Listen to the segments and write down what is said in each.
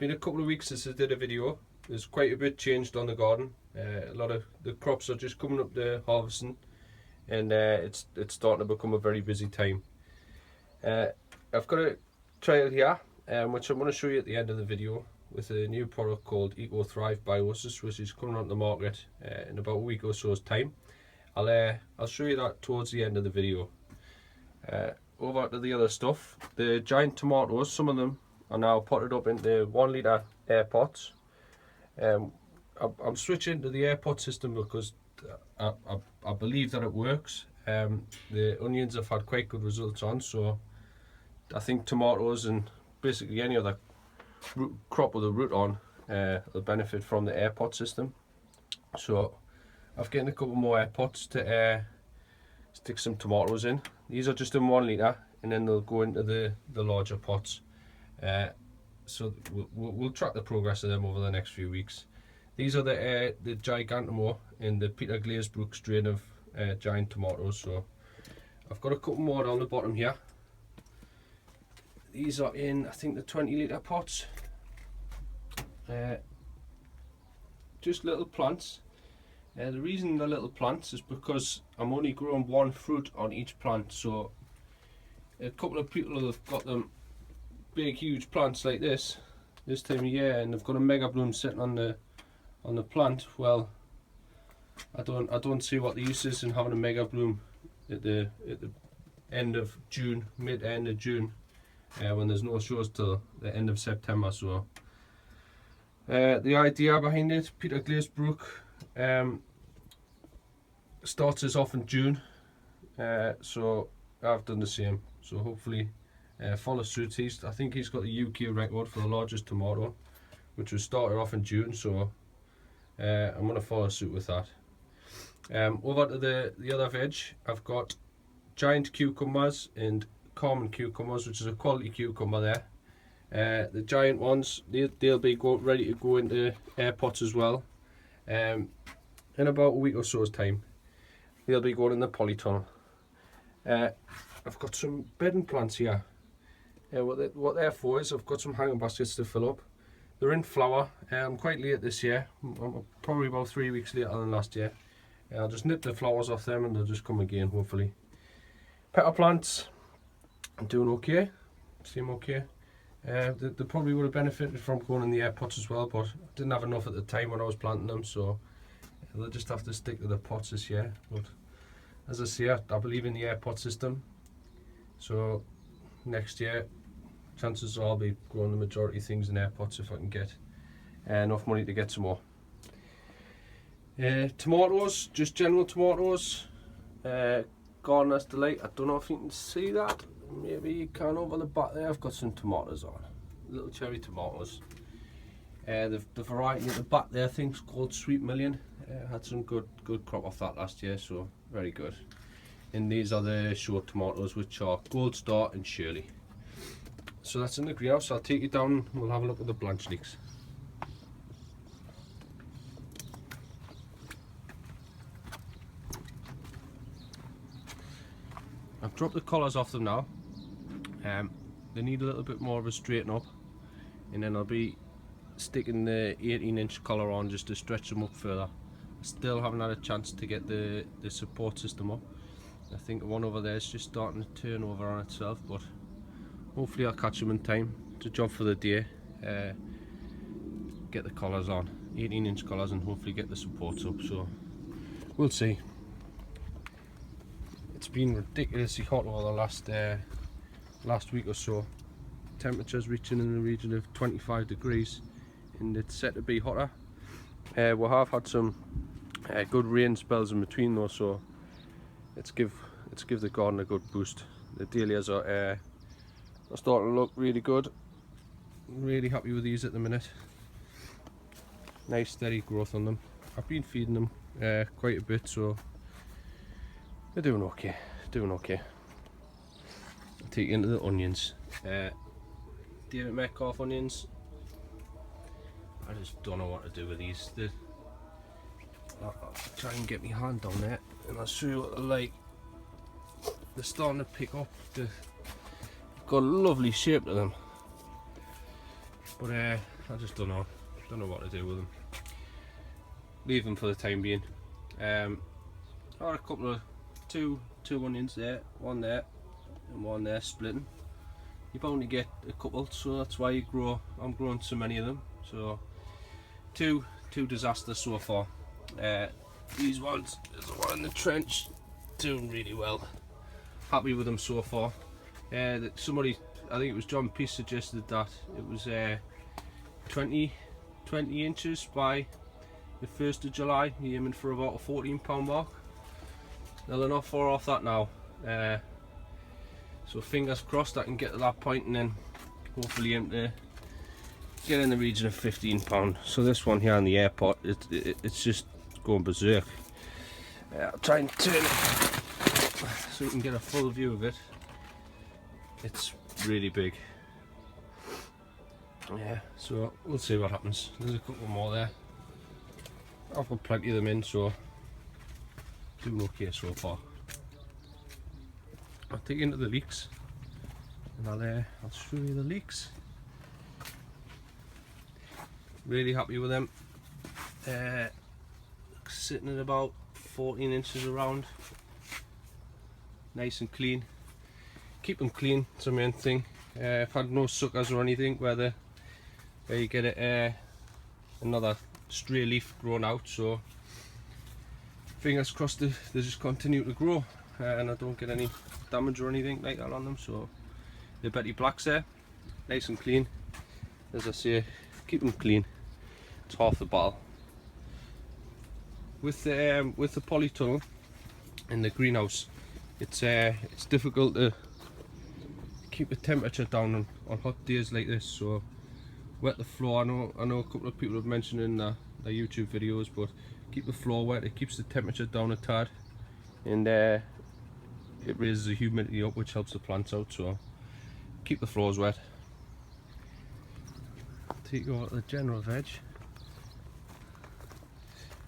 been a couple of weeks since I did a video. There's quite a bit changed on the garden. A lot of the crops are just coming up to harvesting, and it's starting to become a very busy time. I've got a trial here, which I'm going to show you at the end of the video, with a new product called ecothrive biosys, which is coming on the market in about a week or so's time. I'll show you that towards the end of the video. Over to the other stuff. The giant tomatoes, some of them are now potted up into 1 litre air pots. I'm switching to the air pot system because I believe that it works. The onions have had quite good results on, so I think tomatoes and basically any other crop with a root on will benefit from the air pot system. So I've getting a couple more air pots to stick some tomatoes in. These are just in 1 litre, and then they'll go into the larger pots. So we'll track the progress of them over the next few weeks. These are the Gigantamo in the Peter Glazebrook strain of giant tomatoes. So I've got a couple more down the bottom here. These are in, I think, the 20 litre pots. Just little plants. The reason they're little plants is because I'm only growing 1 fruit on each plant. So a couple of people have got them big huge plants like this time of year, and they've got a mega bloom sitting on the plant. Well, I don't see what the use is in having a mega bloom at the end of June, mid-end of June, when there's no shows till the end of September. So the idea behind it, Peter Glazebrook starts us off in June, so I've done the same. So hopefully follow suit. I think he's got the UK record for the largest tomato, which was started off in June. So I'm going to follow suit with that. Over to the other veg, I've got giant cucumbers and common cucumbers, which is a quality cucumber there. The giant ones, they'll be ready to go into air pots as well. In about a week or so's time, they'll be going in the polytunnel. I've got some bedding plants here. What they're for is I've got some hanging baskets to fill up. They're in flower. I'm quite late this year. I'm probably about 3 weeks later than last year. I'll just nip the flowers off them and they'll just come again, hopefully. Pepper plants, I'm doing okay. Seem okay. They probably would have benefited from going in the air pots as well, but I didn't have enough at the time when I was planting them, so they'll just have to stick to the pots this year. But as I say, I believe in the air pot system. So next year, chances are I'll be growing the majority of things in air pots if I can get enough money to get some more. Tomatoes, just general tomatoes. Gardener's Delight. I don't know if you can see that. Maybe you can over the back there. I've got some tomatoes on. Little cherry tomatoes. The variety at the back there, I think, is called Sweet Million. Had some good crop off that last year, so very good. And these are the short tomatoes, which are Gold Star and Shirley. So that's in the greenhouse. I'll take you down. We'll have a look at the blanch leeks. I've dropped the collars off them now. They need a little bit more of a straighten up, and then I'll be sticking the 18-inch collar on just to stretch them up further. I still haven't had a chance to get the support system up. I think the one over there is just starting to turn over on itself, but hopefully I'll catch them in time. It's a job for the day. Get the collars on, 18-inch collars, and hopefully get the supports up. So we'll see. It's been ridiculously hot over the last week or so. Temperatures reaching in the region of 25 degrees, and it's set to be hotter. We have had some good rain spells in between though, so let's give the garden a good boost. The dahlias are starting to look really good. Really happy with these at the minute. Nice steady growth on them. I've been feeding them quite a bit, so they're doing okay. I'll take you into the onions. David Metcalf onions. I just don't know what to do with these. I'll try and get my hand down there and I'll show you what they're like. They're starting to pick up. They've got a lovely shape to them. But I just don't know what to do with them. Leave them for the time being. Got a couple of two onions there, one there and one there splitting. You only get a couple, so that's why I'm growing so many of them. So two disasters so far. These ones, there's the one in the trench, doing really well. Happy with them so far. Somebody, I think it was John Peace, suggested that it was 20 inches by the 1st of July. You're aiming for about a 14 pound mark. Now they're not far off that now. So fingers crossed I can get to that point and then hopefully aim to get in the region of 15 pound. So this one here in the airport, it's just going berserk. I'll try and turn it so you can get a full view of it. It's really big. Yeah, so we'll see what happens. There's a couple more there. I've got plenty of them in, so doing okay so far. I'll take you into the leeks and I'll show you the leeks. Really happy with them. Sitting at about 14 inches around. Nice and clean. Keep them clean, it's the main thing. I've had no suckers or anything where you get another stray leaf grown out, so fingers crossed they just continue to grow and I don't get any damage or anything like that on them. So the Betty Blacks there, nice and clean. As I say, keep them clean, it's half the battle. With the polytunnel in the greenhouse, it's difficult to keep the temperature down on hot days like this. So wet the floor. I know a couple of people have mentioned in their YouTube videos, but keep the floor wet. It keeps the temperature down a tad, and it raises the humidity up, which helps the plants out. So keep the floors wet. Take you out the general veg.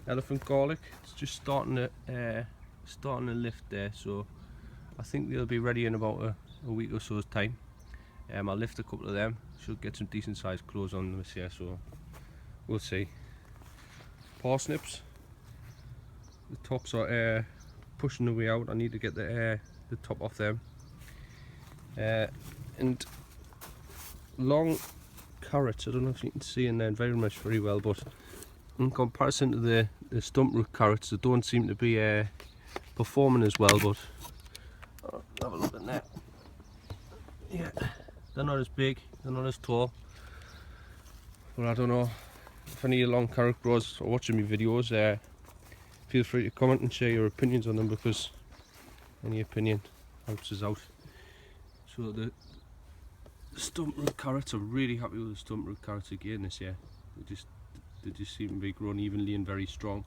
Elephant garlic. It's just starting to lift there. So I think they'll be ready in about a week or so's time. I'll lift a couple of them. Should get some decent sized clothes on them this year, so we'll see. Parsnips. The tops are pushing the way out. I need to get the top off them. And long carrots. I don't know if you can see in there very well, but in comparison to the stump root carrots, they don't seem to be performing as well. But have a look in there. Yeah, they're not as big, they're not as tall. But I don't know if any of you long carrot growers are watching my videos. Feel free to comment and share your opinions on them, because any opinion helps us out. So the stump root carrots, I'm really happy with the stump root carrots again this year. They just seem to be growing evenly and very strong.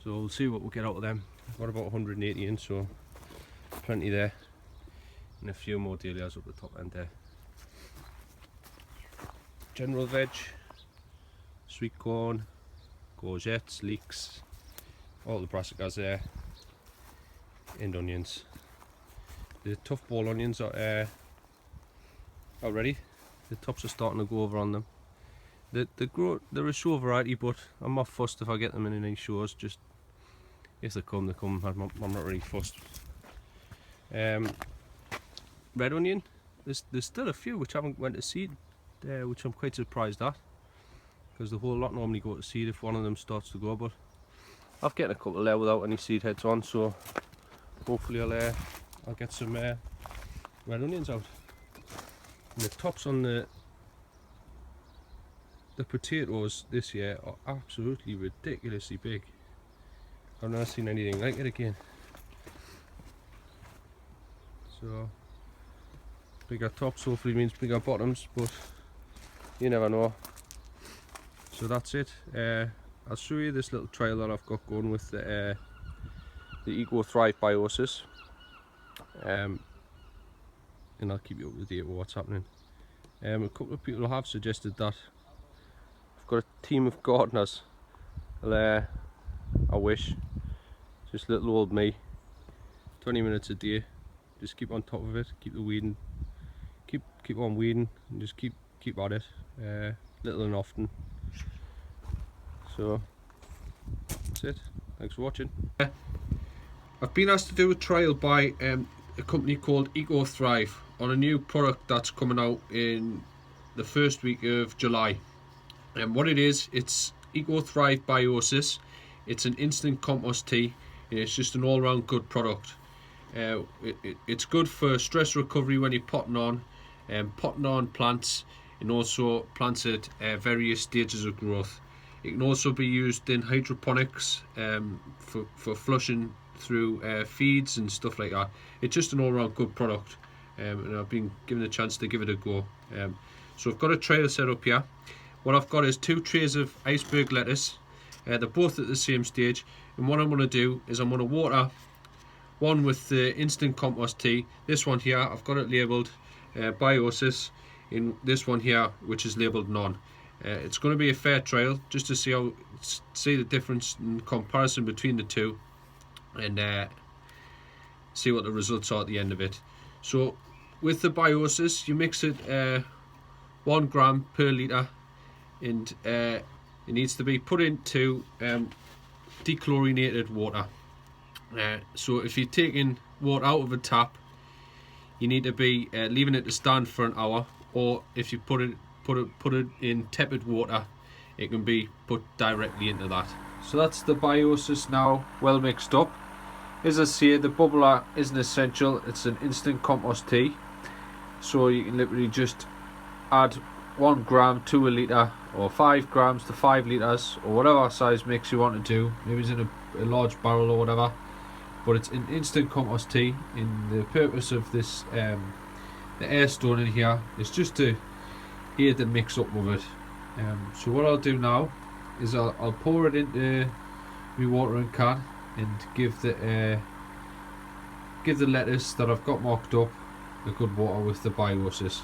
So we'll see what we'll get out of them. I've got about 180 in, so plenty there. And a few more dahlias up the top end there. General veg, sweet corn, courgettes, leeks, all the brassicas there, and onions. The tough ball onions are ready. The tops are starting to go over on them. They're a show variety, but I'm not fussed if I get them in any shows. Just if they come, they come. I'm not really fussed. Red onion, there's still a few which haven't went to seed, which I'm quite surprised at, because the whole lot normally go to seed if one of them starts to go. But I've getting a couple there without any seed heads on, so hopefully I'll get some red onions out. And the tops on the potatoes this year are absolutely ridiculously big. I've never seen anything like it again. So bigger tops hopefully means bigger bottoms, but you never know. So that's it. I'll show you this little trial that I've got going with the ecothrive biosys, and I'll keep you up to date with what's happening. A couple of people have suggested that I've got a team of gardeners. Well, I wish, just little old me, 20 minutes a day, just keep on top of it, keep the weeding, keep on weeding, and just keep at it. little and often. So that's it. Thanks for watching. I've been asked to do a trial by a company called ecothrive on a new product that's coming out in the first week of July. And what it is, it's ecothrive biosys. It's an instant compost tea, and it's just an all-round good product. It's good for stress recovery when you're potting on plants, and also plants at various stages of growth. It can also be used in hydroponics for flushing through feeds and stuff like that. It's just an all-round good product, and I've been given a chance to give it a go. So I've got a tray set up here. What I've got is 2 trays of iceberg lettuce. They're both at the same stage, and what I'm going to do is I'm going to water one with the instant compost tea. This one here, I've got it labelled biosys, in this one here, which is labelled none. It's going to be a fair trial just to see the difference in comparison between the two, and see what the results are at the end of it. So with the biosys, you mix it 1 gram per litre, and it needs to be put into dechlorinated water. So if you're taking water out of a tap, you need to be leaving it to stand for an hour, or if you put it in tepid water, it can be put directly into that. So that's the biosys now well mixed up. As I say, the bubbler isn't essential, it's an instant compost tea, so you can literally just add 1 gram to a litre, or 5 grams to 5 litres, or whatever size mix you want to do. Maybe it's in a large barrel or whatever, but it's an instant compost tea, and the purpose of this the air stone in here is just to aid the mix up of it. So what I'll do now is I'll pour it into my watering can and give the lettuce that I've got mocked up a good water with the biosys.